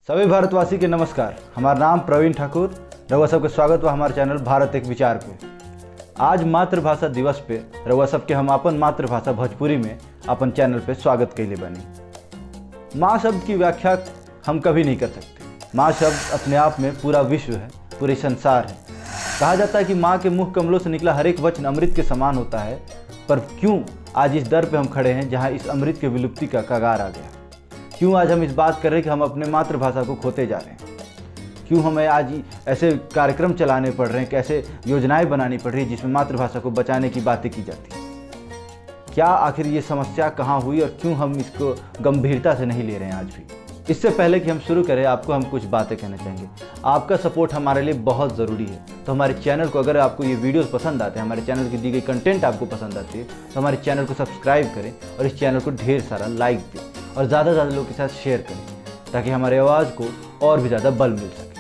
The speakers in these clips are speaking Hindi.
सभी भारतवासी के नमस्कार। हमारा नाम प्रवीण ठाकुर। रउआ सबके स्वागत बा हमारे चैनल भारत एक विचार पे। आज मातृभाषा दिवस पे रउआ सबके हम अपन मातृभाषा भोजपुरी में अपन चैनल पे स्वागत कैले बानी। माँ शब्द की व्याख्या हम कभी नहीं कर सकते। माँ शब्द अपने आप में पूरा विश्व है, पूरे संसार है। कहा जाता है कि माँ के मुख कमलों से निकला हर एक वचन अमृत के समान होता है, पर क्यों आज इस दर पे हम खड़े हैं जहाँ इस अमृत के विलुप्ति का कगार आ गया? क्यों आज हम इस बात कर रहे हैं कि हम अपने मातृभाषा को खोते जा रहे हैं? क्यों हमें आज ऐसे कार्यक्रम चलाने पड़ रहे हैं, कैसे योजनाएं बनानी पड़ रही है जिसमें मातृभाषा को बचाने की बातें की जाती हैं? क्या आखिर ये समस्या कहाँ हुई और क्यों हम इसको गंभीरता से नहीं ले रहे हैं आज भी? इससे पहले कि हम शुरू करें, आपको हम कुछ बातें कहना चाहेंगे। आपका सपोर्ट हमारे लिए बहुत ज़रूरी है। तो हमारे चैनल को, अगर आपको ये वीडियोस पसंद आते हैं, हमारे चैनल की दी गई कंटेंट आपको पसंद आती है, तो हमारे चैनल को सब्सक्राइब करें और इस चैनल को ढेर सारा लाइक दें और ज़्यादा से ज़्यादा लोगों के साथ शेयर करें, ताकि हमारे आवाज़ को और भी ज़्यादा बल मिल सके।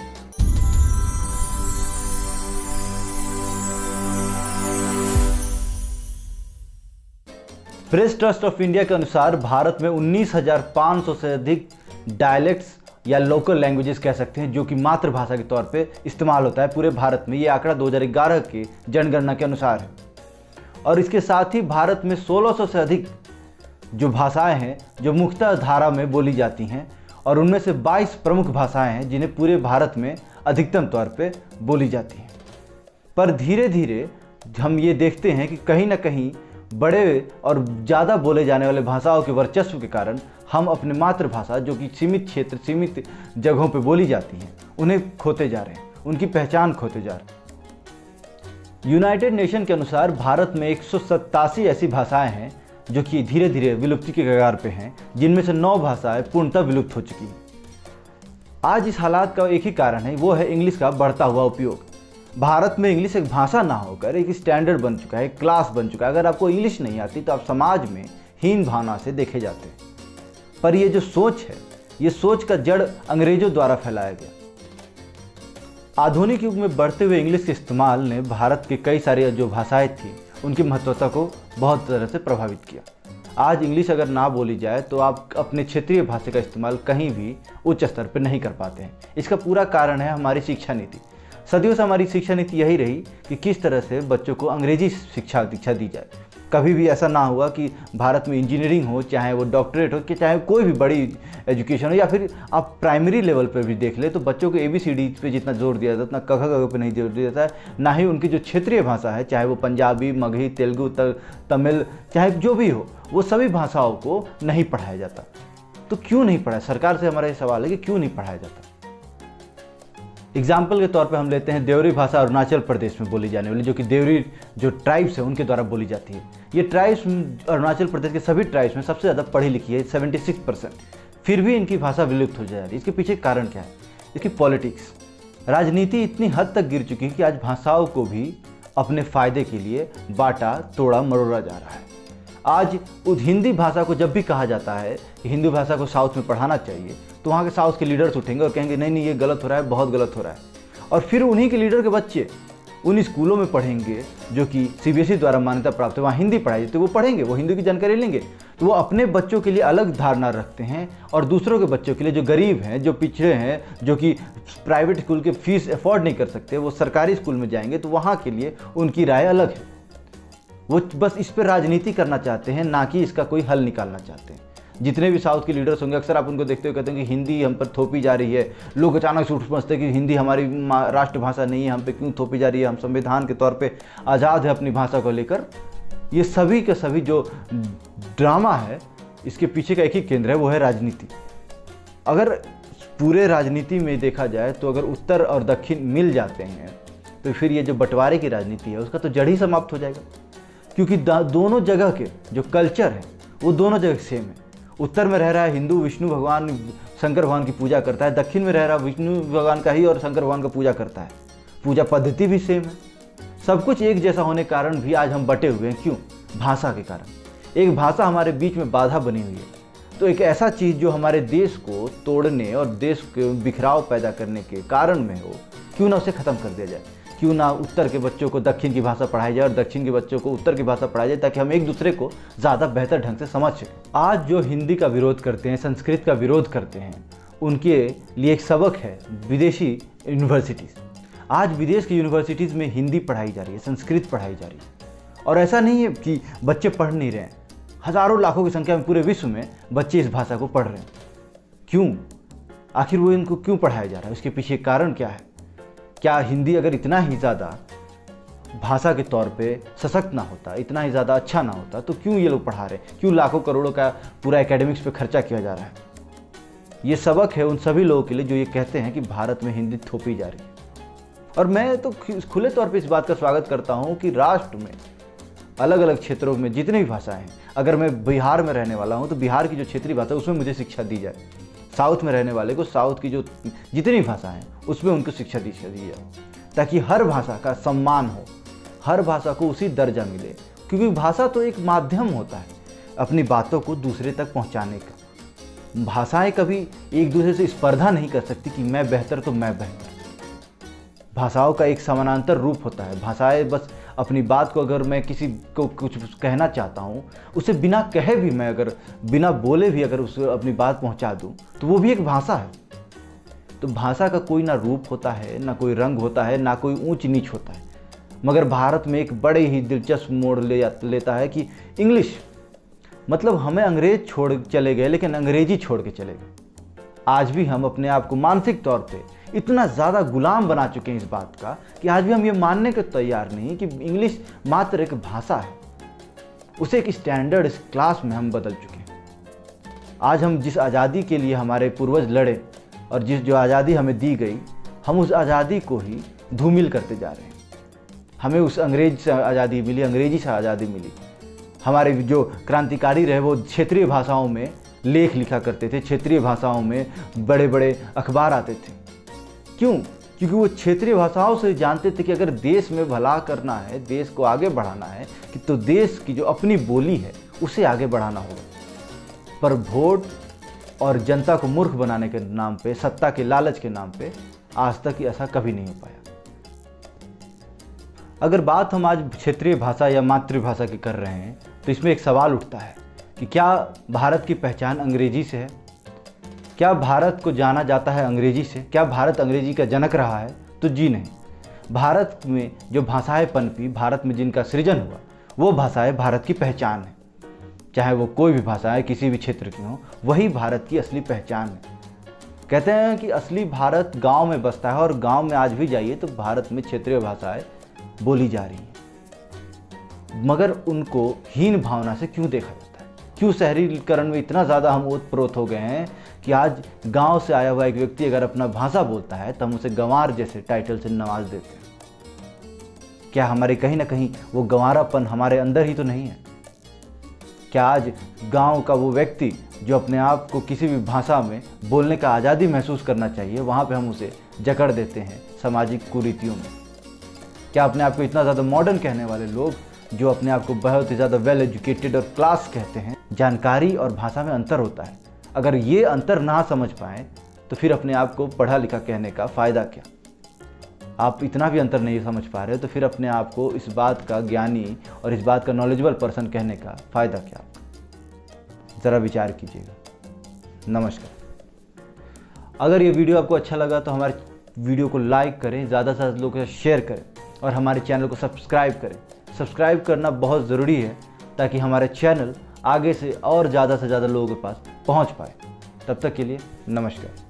प्रेस ट्रस्ट ऑफ इंडिया के अनुसार भारत में 19,500 से अधिक डायलेक्ट्स या लोकल लैंग्वेजेस कह सकते हैं जो कि मातृभाषा के तौर पे इस्तेमाल होता है पूरे भारत में। ये आंकड़ा 2011 के जनगणना के अनुसार है। और इसके साथ ही भारत में 1600 से अधिक जो भाषाएं हैं जो मुख्यतः धारा में बोली जाती हैं, और उनमें से 22 प्रमुख भाषाएं हैं जिन्हें पूरे भारत में अधिकतम तौर पे बोली जाती हैं। पर धीरे धीरे हम ये देखते हैं कि कहीं ना कहीं बड़े और ज़्यादा बोले जाने वाले भाषाओं के वर्चस्व के कारण हम अपने मातृभाषा, जो कि सीमित क्षेत्र, सीमित जगहों पे बोली जाती हैं, उन्हें खोते जा रहे हैं, उनकी पहचान खोते जा रहे हैं। यूनाइटेड नेशन के अनुसार भारत में 187 ऐसी भाषाएं हैं जो कि धीरे धीरे विलुप्ति के कगार पे हैं, जिनमें से 9 भाषाएं पूर्णतः विलुप्त हो चुकी हैं। आज इस हालात का एक ही कारण है, वो है इंग्लिश का बढ़ता हुआ उपयोग। भारत में इंग्लिश एक भाषा ना होकर एक स्टैंडर्ड बन चुका है, एक क्लास बन चुका है। अगर आपको इंग्लिश नहीं आती तो आप समाज में हीन भावना से देखे जाते हैं। पर ये जो सोच है, ये सोच का जड़ अंग्रेजों द्वारा फैलाया गया। आधुनिक युग में बढ़ते हुए इंग्लिश के इस्तेमाल ने भारत के कई सारी जो भाषाएं थी उनकी महत्वता को बहुत तरह से प्रभावित किया। आज इंग्लिश अगर ना बोली जाए तो आप अपने क्षेत्रीय भाषा का इस्तेमाल कहीं भी उच्च स्तर पर नहीं कर पाते हैं। इसका पूरा कारण है हमारी शिक्षा नीति। सदियों से हमारी शिक्षा नीति यही रही कि किस तरह से बच्चों को अंग्रेजी शिक्षा दीक्षा दी जाए। कभी भी ऐसा ना हुआ कि भारत में इंजीनियरिंग हो, चाहे वो डॉक्टरेट हो, कि चाहे कोई भी बड़ी एजुकेशन हो, या फिर आप प्राइमरी लेवल पर भी देख ले तो बच्चों को ABCD पे जितना जोर दिया जाता है उतना क ख पे नहीं जोर दिया जाता है। ना ही उनकी जो क्षेत्रीय भाषा है, चाहे वो पंजाबी, मगही, तेलुगु, तमिल, चाहे जो भी हो, वो सभी भाषाओं को नहीं पढ़ाया जाता। तो क्यों नहीं पढ़ाया? सरकार से हमारा ये सवाल है कि क्यों नहीं पढ़ाया जाता। एग्जाम्पल के तौर पे हम लेते हैं देवरी भाषा अरुणाचल प्रदेश में बोली जाने वाली, जो कि देवरी जो ट्राइब्स है उनके द्वारा बोली जाती है। ये ट्राइब्स अरुणाचल प्रदेश के सभी ट्राइब्स में सबसे ज़्यादा पढ़ी लिखी है, 76%। फिर भी इनकी भाषा विलुप्त हो जा रही है। इसके पीछे कारण क्या है? इसकी पॉलिटिक्स, राजनीति इतनी हद तक गिर चुकी है कि आज भाषाओं को भी अपने फ़ायदे के लिए बांटा तोड़ा मरोड़ा जा रहा है। आज उस हिंदी भाषा को जब भी कहा जाता है कि हिंदी भाषा को साउथ में पढ़ाना चाहिए, तो वहाँ के साउथ के लीडर्स उठेंगे और कहेंगे नहीं ये गलत हो रहा है, बहुत गलत हो रहा है। और फिर उन्हीं के लीडर के बच्चे उन स्कूलों में पढ़ेंगे जो कि CBSE द्वारा मान्यता प्राप्त है, वहाँ हिंदी पढ़ाई जाती है, वो पढ़ेंगे, वो हिंदी की जानकारी लेंगे। तो वो अपने बच्चों के लिए अलग धारणा रखते हैं और दूसरों के बच्चों के लिए, जो गरीब हैं, जो पिछड़े हैं, जो कि प्राइवेट स्कूल के फीस अफोर्ड नहीं कर सकते, वो सरकारी स्कूल में जाएंगे, तो वहाँ के लिए उनकी राय अलग है। वो बस इस पर राजनीति करना चाहते हैं, ना कि इसका कोई हल निकालना चाहते हैं। जितने भी साउथ के लीडर्स होंगे, अक्सर आप उनको देखते हुए कहते हैं कि हिंदी हम पर थोपी जा रही है। लोग अचानक से उठ समझते हैं कि हिंदी हमारी राष्ट्रभाषा नहीं है, हम पे क्यों थोपी जा रही है, हम संविधान के तौर पे आज़ाद है अपनी भाषा को लेकर। ये सभी के सभी जो ड्रामा है, इसके पीछे का एक ही केंद्र है, वो है राजनीति। अगर पूरे राजनीति में देखा जाए तो अगर उत्तर और दक्षिण मिल जाते हैं तो फिर ये जो बंटवारे की राजनीति है उसका तो जड़ ही समाप्त हो जाएगा। क्योंकि दोनों जगह के जो कल्चर है वो दोनों जगह सेम है। उत्तर में रह रहा है हिंदू विष्णु भगवान, शंकर भगवान की पूजा करता है, दक्षिण में रह रहा विष्णु भगवान का ही और शंकर भगवान का पूजा करता है। पूजा पद्धति भी सेम है, सब कुछ एक जैसा होने के कारण भी आज हम बटे हुए हैं। क्यों? भाषा के कारण। एक भाषा हमारे बीच में बाधा बनी हुई है। तो एक ऐसा चीज़ जो हमारे देश को तोड़ने और देश के बिखराव पैदा करने के कारण में हो, क्यों ना उसे ख़त्म कर दिया जाए। क्यों ना उत्तर के बच्चों को दक्षिण की भाषा पढ़ाई जाए और दक्षिण के बच्चों को उत्तर की भाषा पढ़ाई जाए, ताकि हम एक दूसरे को ज़्यादा बेहतर ढंग से समझ सकें। आज जो हिंदी का विरोध करते हैं, संस्कृत का विरोध करते हैं, उनके लिए एक सबक है विदेशी यूनिवर्सिटीज़। आज विदेश की यूनिवर्सिटीज़ में हिंदी पढ़ाई जा रही है, संस्कृत पढ़ाई जा रही है। और ऐसा नहीं है कि बच्चे पढ़ नहीं रहे हैं, हज़ारों लाखों की संख्या में पूरे विश्व में बच्चे इस भाषा को पढ़ रहे हैं। क्यों? आखिर वो इनको क्यों पढ़ाया जा रहा है? उसके पीछे कारण क्या है? क्या हिंदी अगर इतना ही ज़्यादा भाषा के तौर पे सशक्त ना होता, इतना ही ज़्यादा अच्छा ना होता, तो क्यों ये लोग पढ़ा रहे हैं? क्यों लाखों करोड़ों का पूरा एकेडमिक्स पे खर्चा किया जा रहा है? ये सबक है उन सभी लोगों के लिए जो ये कहते हैं कि भारत में हिंदी थोपी जा रही है। और मैं तो खुले तौर पे इस बात का स्वागत करता हूँ कि राष्ट्र में अलग अलग क्षेत्रों में जितनी भी भाषाएं हैं, अगर मैं बिहार में रहने वाला हूँ तो बिहार की जो क्षेत्रीय भाषा है उसमें मुझे शिक्षा दी जाए। साउथ में रहने वाले को साउथ की जो जितनी भाषा हैं उसमें उनको शिक्षा दी जाए, ताकि हर भाषा का सम्मान हो, हर भाषा को उसी दर्जा मिले। क्योंकि भाषा तो एक माध्यम होता है अपनी बातों को दूसरे तक पहुँचाने का। भाषाएं कभी एक दूसरे से स्पर्धा नहीं कर सकती कि मैं बेहतर तो मैं बेहतर। भाषाओं का एक समानांतर रूप होता है। भाषाएं बस अपनी बात को, अगर मैं किसी को कुछ कहना चाहता हूँ, उसे बिना कहे भी, मैं अगर बिना बोले भी अगर उसे अपनी बात पहुँचा दूँ तो वो भी एक भाषा है। तो भाषा का कोई ना रूप होता है, ना कोई रंग होता है, ना कोई ऊंच नीच होता है। मगर भारत में एक बड़े ही दिलचस्प मोड़ लेता है कि इंग्लिश, मतलब हमें अंग्रेज छोड़ चले गए लेकिन अंग्रेजी छोड़ के चले गए। आज भी हम अपने आप को मानसिक तौर पे इतना ज़्यादा गुलाम बना चुके हैं इस बात का कि आज भी हम ये मानने को तैयार नहीं कि इंग्लिश मात्र एक भाषा है। उसे एक स्टैंडर्ड क्लास में हम बदल चुके हैं। आज हम जिस आज़ादी के लिए हमारे पूर्वज लड़े और जो आज़ादी हमें दी गई, हम उस आज़ादी को ही धूमिल करते जा रहे हैं। हमें उस अंग्रेज से आज़ादी मिली, अंग्रेजी से आज़ादी मिली। हमारे जो क्रांतिकारी रहे वो क्षेत्रीय भाषाओं में लेख लिखा करते थे, क्षेत्रीय भाषाओं में बड़े बड़े अखबार आते थे। क्यों? क्योंकि वो क्षेत्रीय भाषाओं से जानते थे कि अगर देश में भला करना है, देश को आगे बढ़ाना है, कि तो देश की जो अपनी बोली है उसे आगे बढ़ाना होगा। पर वोट और जनता को मूर्ख बनाने के नाम पे, सत्ता के लालच के नाम पे आज तक ऐसा कभी नहीं हो पाया। अगर बात हम आज क्षेत्रीय भाषा या मातृभाषा की कर रहे हैं तो इसमें एक सवाल उठता है कि क्या भारत की पहचान अंग्रेजी से है? क्या भारत को जाना जाता है अंग्रेजी से? क्या भारत अंग्रेजी का जनक रहा है? तो जी नहीं। भारत में जो भाषाएं पनपी, भारत में जिनका सृजन हुआ, वो भाषाएं भारत की पहचान है। चाहे वो कोई भी भाषाएं किसी भी क्षेत्र की हो, वही भारत की असली पहचान है। कहते हैं कि असली भारत गांव में बसता है, और गांव में आज भी जाइए तो भारत में क्षेत्रीय भाषाएं बोली जा रही हैं। मगर उनको हीन भावना से क्यों देखा जाता है? क्यों शहरीकरण में इतना ज़्यादा हम ओतप्रोत हो गए हैं कि आज गांव से आया हुआ एक व्यक्ति अगर अपना भाषा बोलता है तो हम उसे गंवार जैसे टाइटल से नवाज देते हैं। क्या हमारे कहीं ना कहीं वो गंवारापन हमारे अंदर ही तो नहीं है? क्या आज गांव का वो व्यक्ति जो अपने आप को किसी भी भाषा में बोलने का आज़ादी महसूस करना चाहिए, वहाँ पे हम उसे जकड़ देते हैं सामाजिक कुरीतियों में? क्या अपने आप को इतना ज़्यादा मॉडर्न कहने वाले लोग, जो अपने आप को बहुत ही ज़्यादा वेल एजुकेटेड और क्लास कहते हैं, जानकारी और भाषा में अंतर होता है। अगर ये अंतर ना समझ पाएँ तो फिर अपने आप को पढ़ा लिखा कहने का फ़ायदा क्या? आप इतना भी अंतर नहीं समझ पा रहे तो फिर अपने आप को इस बात का ज्ञानी और इस बात का नॉलेजेबल पर्सन कहने का फ़ायदा क्या? ज़रा विचार कीजिएगा। नमस्कार। अगर ये वीडियो आपको अच्छा लगा तो हमारे वीडियो को लाइक करें, ज़्यादा से ज़्यादा लोगों के साथ शेयर करें और हमारे चैनल को सब्सक्राइब करें। सब्सक्राइब करना बहुत ज़रूरी है ताकि हमारे चैनल आगे से और ज़्यादा लोगों के पास पहुंच पाए। तब तक के लिए नमस्कार।